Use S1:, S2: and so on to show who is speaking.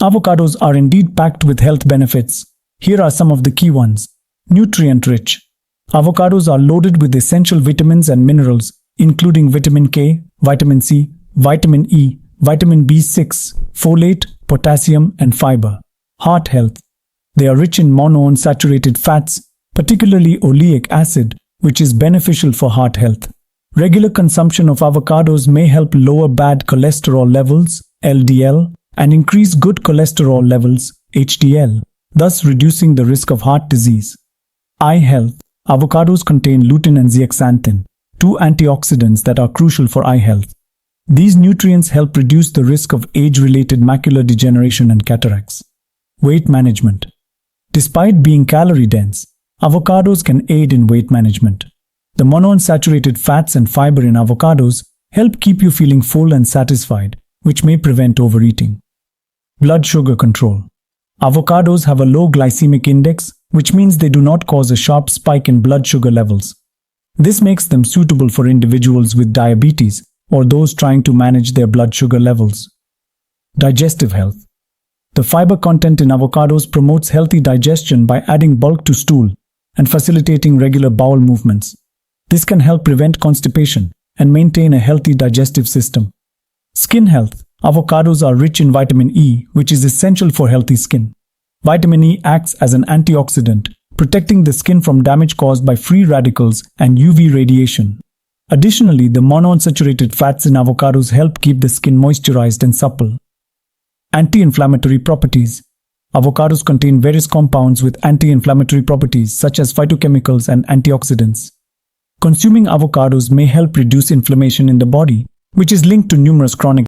S1: Avocados are indeed packed with health benefits. Here are some of the key ones. Nutrient-rich. Avocados are loaded with essential vitamins and minerals, including vitamin K, vitamin C, vitamin E, vitamin B6, folate, potassium, and fiber. Heart health. They are rich in monounsaturated fats, particularly oleic acid, which is beneficial for heart health. Regular consumption of avocados may help lower bad cholesterol levels, LDL, and increase good cholesterol levels, HDL, thus reducing the risk of heart disease. Eye health. Avocados contain lutein and zeaxanthin, two antioxidants that are crucial for eye health. These nutrients help reduce the risk of age-related macular degeneration and cataracts. Weight management. Despite being calorie-dense, avocados can aid in weight management. The monounsaturated fats and fiber in avocados help keep you feeling full and satisfied, which may prevent overeating. Blood sugar control. Avocados have a low glycemic index, which means they do not cause a sharp spike in blood sugar levels. This makes them suitable for individuals with diabetes or those trying to manage their blood sugar levels. Digestive health. The fiber content in avocados promotes healthy digestion by adding bulk to stool and facilitating regular bowel movements. This can help prevent constipation and maintain a healthy digestive system. Skin health. Avocados are rich in vitamin E, which is essential for healthy skin. Vitamin E acts as an antioxidant, protecting the skin from damage caused by free radicals and UV radiation. Additionally, the monounsaturated fats in avocados help keep the skin moisturized and supple. Anti-inflammatory properties. Avocados contain various compounds with anti-inflammatory properties such as phytochemicals and antioxidants. Consuming avocados may help reduce inflammation in the body, which is linked to numerous chronic